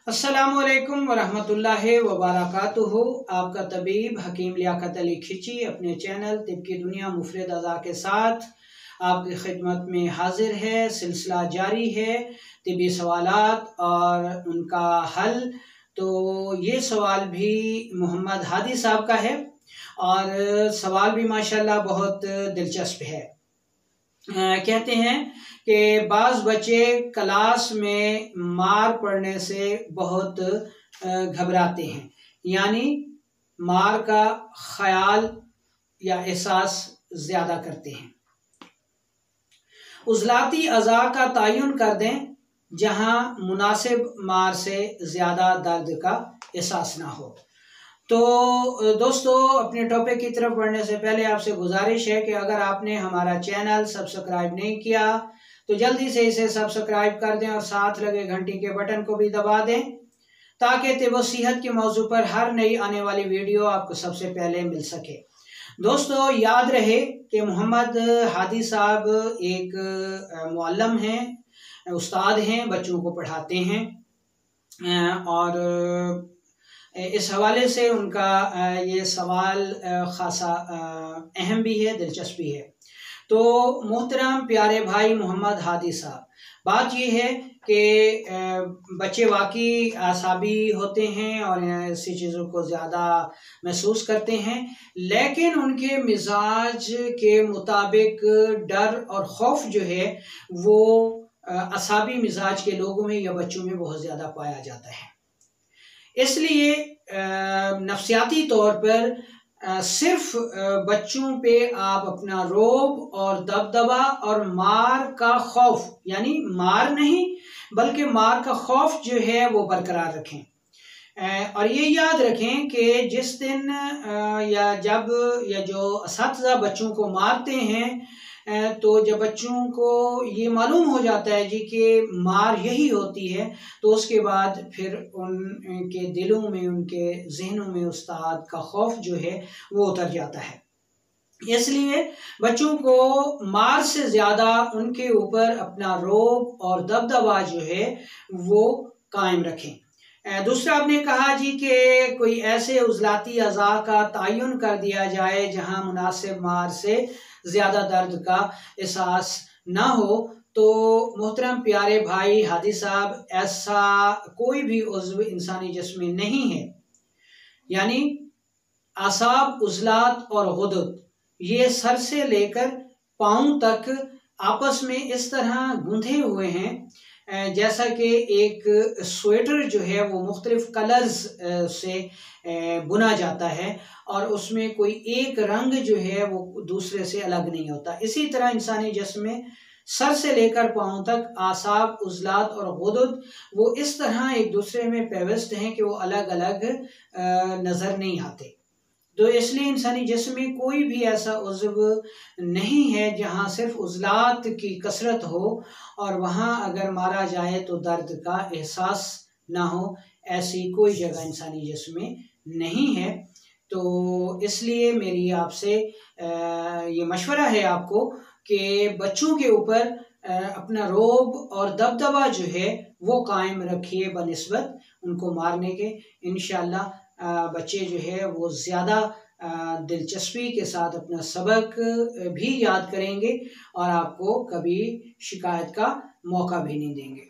अस्सलामुअलैकुम वरहमतुल्लाहि वबरकातुहू। आपका तबीब हकीम लियाकत अली खिची अपने चैनल तिब की दुनिया मुफरद अज़ा के साथ आपकी खिदमत में हाजिर है। सिलसिला जारी है तिबी सवालात और उनका हल। तो ये सवाल भी मोहम्मद हादी साहब का है और सवाल भी माशाल्लाह बहुत दिलचस्प है। कहते हैं कि बाज़ बच्चे क्लास में मार पड़ने से बहुत घबराते हैं, यानी मार का ख्याल या एहसास ज़्यादा करते हैं। उज़लाती अज़ा का तयन कर दें जहां मुनासिब मार से ज़्यादा दर्द का एहसास ना हो। तो दोस्तों, अपने टॉपिक की तरफ बढ़ने से पहले आपसे गुजारिश है कि अगर आपने हमारा चैनल सब्सक्राइब नहीं किया तो जल्दी से इसे सब्सक्राइब कर दें और साथ लगे घंटी के बटन को भी दबा दें ताकि तिब सेहत के मौजू पर हर नई आने वाली वीडियो आपको सबसे पहले मिल सके। दोस्तों, याद रहे कि मोहम्मद हादी साहब एक मुअल्लिम हैं, उस्ताद हैं, बच्चों को पढ़ाते हैं और इस हवाले से उनका ये सवाल खासा अहम भी है, दिलचस्प भी है। तो मोहतरम प्यारे भाई मोहम्मद हादी साहब, बात ये है कि बच्चे वाकई आसाबी होते हैं और ऐसी चीज़ों को ज़्यादा महसूस करते हैं, लेकिन उनके मिजाज के मुताबिक डर और खौफ जो है वो असाबी मिजाज के लोगों में या बच्चों में बहुत ज़्यादा पाया जाता है। इसलिए नफ्सियाती तौर पर सिर्फ बच्चों पे आप अपना रोब और दबदबा और मार का खौफ, यानी मार नहीं बल्कि मार का खौफ जो है वो बरकरार रखें और ये याद रखें कि जिस दिन या जो असातिज़ा बच्चों को मारते हैं तो जब बच्चों को ये मालूम हो जाता है जी कि मार यही होती है, तो उसके बाद फिर उनके दिलों में, उनके जहनों में उस्ताद का खौफ जो है वो उतर जाता है। इसलिए बच्चों को मार से ज़्यादा उनके ऊपर अपना रोब और दबदबा जो है वो कायम रखें। दूसरा, आपने कहा जी कि कोई ऐसे उज़लाती अज़ा का तयन कर दिया जाए जहां मुनासिब मार से ज़्यादा दर्द का एहसास ना हो। तो मोहतरम प्यारे भाई हादी साहब, ऐसा कोई भी उज़्व इंसानी जिस्म में नहीं है, यानी आसाब, उज़लात और गुदद ये सर से लेकर पाँव तक आपस में इस तरह गूंधे हुए हैं जैसा कि एक स्वेटर जो है वो मुख्तलिफ कलर्स से बुना जाता है और उसमें कोई एक रंग जो है वो दूसरे से अलग नहीं होता। इसी तरह इंसानी जिस्म में सर से लेकर पाँव तक आसाब, उज़लात और गुदद वो इस तरह एक दूसरे में पेवस्त हैं कि वो अलग अलग नज़र नहीं आते। तो इसलिए इंसानी जिस्म में कोई भी ऐसा उज़्व नहीं है जहाँ सिर्फ उज़लात की कसरत हो और वहाँ अगर मारा जाए तो दर्द का एहसास ना हो। ऐसी कोई जगह इंसानी जिस्म में नहीं है। तो इसलिए मेरी आपसे ये मशवरा है आपको कि बच्चों के ऊपर अपना रोब और दबदबा जो है वो कायम रखिए बनिस्बत उनको मारने के। इंशाअल्लाह बच्चे जो है वो ज़्यादा दिलचस्पी के साथ अपना सबक भी याद करेंगे और आपको कभी शिकायत का मौका भी नहीं देंगे।